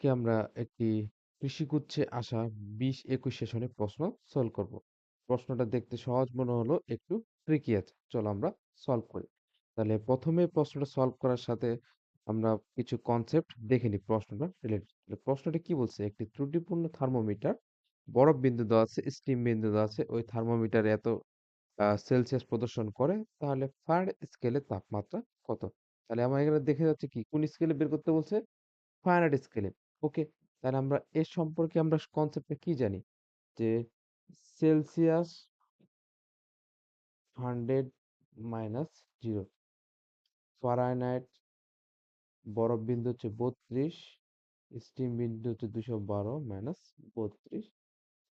আজকে আমরা একটি কৃষিগুচ্ছে আসা ২০-২১ সেশনের প্রশ্ন সলভ করব। প্রশ্নটা দেখতে সহজ মনে হলো, একটু ট্রিকি আছে। চলো আমরা সলভ করি। তাহলে ১ম এ প্রশ্নটা সলভ করার সাথে আমরা কিছু কনসেপ্ট দেখে নিই প্রশ্নটা রিলেটেড। প্রশ্নটা কি বলছে? একটি ত্রুটিপূর্ণ থার্মোমিটার, বরফ বিন্দু দেওয়া আছে, স্টিম বিন্দু দেওয়া আছে। ওই থার্মোমিটারে এত সেলসিয়াস প্রদর্শন করে, তাহলে ফারেনহাইট স্কেলে তাপমাত্রা কত? তাহলে আমার এখানে দেখে যাচ্ছে কি কোন স্কেলে বের করতে বলছে? ফারেনহাইট স্কেলে। ওকে, তাহলে আমরা এর সম্পর্কে আমরা কনসেপ্টটা কি জানি? যে সেলসিয়াস 100 মাইনাস 0, ফারেনহাইট বরফ বিন্দু হচ্ছে 32, স্টিম বিন্দু হচ্ছে 212 মাইনাস 32,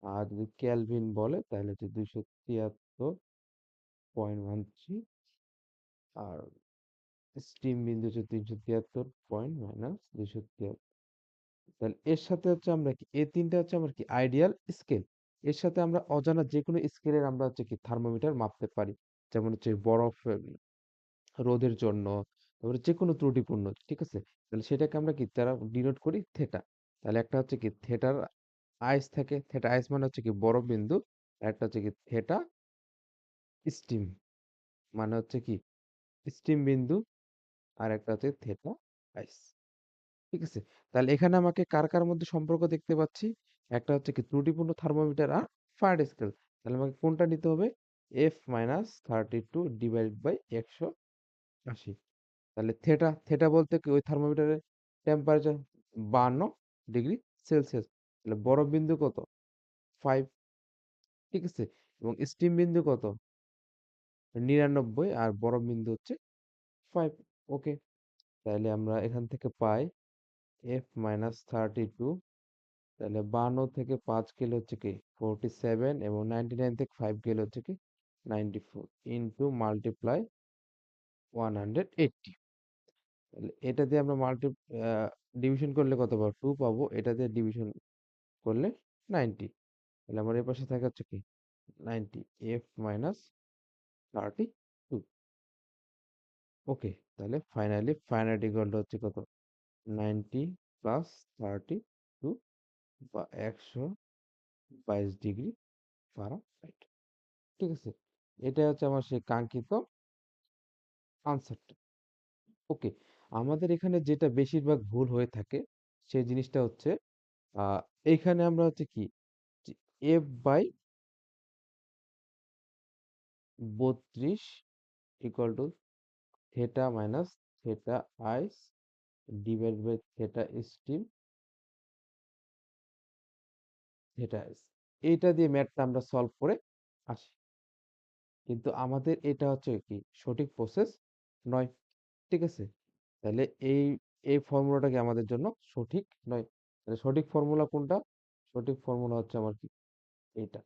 আর যদি কেলভিন বলে তাহলে হচ্ছে 273.13, আর স্টিম বিন্দু হচ্ছে 373 মাইনাস 273। তাহলে এর সাথে হচ্ছে আমরা কি এই ৩ টা হচ্ছে আমার কি আইডিয়াল স্কেল। এর সাথে আমরা অজানা যেকোনো স্কেলের আমরা হচ্ছে কি থার্মোমিটার মাপতে পারি। যেমন হচ্ছে বরফ রোদের জন্য, তারপরে যেকোনো ত্রুটিপূর্ণ, ঠিক আছে? তাহলে সেটাকে আমরা কি দ্বারা ডিনোট করি থিটা। তাহলে একটা হচ্ছে কি থিটার আইস থাকে, থিটা আইস মানে হচ্ছে কি বরফ বিন্দু, আর একটা হচ্ছে কি থিটা স্টিম মানে হচ্ছে কি স্টিম বিন্দু, আর একটা হচ্ছে থিটা আইস। ঠিক আছে? তাহলে এখানে আমাকে কার মধ্যে সম্পর্ক দেখতে পাচ্ছি? একটা হচ্ছে কি ত্রুটিপূর্ণ থার্মোমিটার আর ফারেনহাইট স্কেল। তাহলে আমাকে কোনটা নিতে হবে? F-32 divided by 180। তাহলে থেটা বলতে কি ওই থার্মোমিটারের টেম্পারেচার 52 ডিগ্রি সেলসিয়াস। তাহলে বরফ বিন্দু কত? 5, ঠিক আছে? এবং স্টিম বিন্দু কত? 99, আর বরফ বিন্দু হচ্ছে 5। ওকে, তাহলে আমরা এখান থেকে পাই F-32, তাহলে 52 থেকে 5 গেলে হচ্ছে কি 47, এবং 99 থেকে 5 গেলে হচ্ছে কি 94 ইনটু মাল্টিপ্লাই 180। তাহলে এটা দিয়ে আমরা ডিভিশন করলে কত পাবো? 2 পাবো। এটা দিয়ে ডিভিশন করলে 90। তাহলে আমার এই পাশে থাকে হচ্ছে কি 90, F মাইনাস 32। ওকে, তাহলে ফাইনাইট ইকুয়াল টু হচ্ছে কত? 90 প্লাস 32 বা 122 ডিগ্রি ফারেনহাইট। ঠিক আছে? এটা হচ্ছে আমার সেই কাঙ্ক্ষিত আনসারটা। ওকে, আমাদের এখানে যেটা বেশিরভাগ ভুল হয়ে থাকে সেই জিনিসটা হচ্ছে আ এইখানে আমরা হচ্ছে কি যে F by 32 equal to theta minus theta ice divide by theta steam theta ice. এইটা দিয়ে ম্যাথটা আমরা সলভ করে আসি। কিন্তু আমাদের এটা হচ্ছে কি সঠিক প্রসেস নয়। ঠিক আছে? তাহলে এই ফর্মুলাটা কি আমাদের জন্য সঠিক নয়। তাহলে সঠিক ফর্মুলা কোনটা? সঠিক ফর্মুলা হচ্ছে আমার কি এইটা।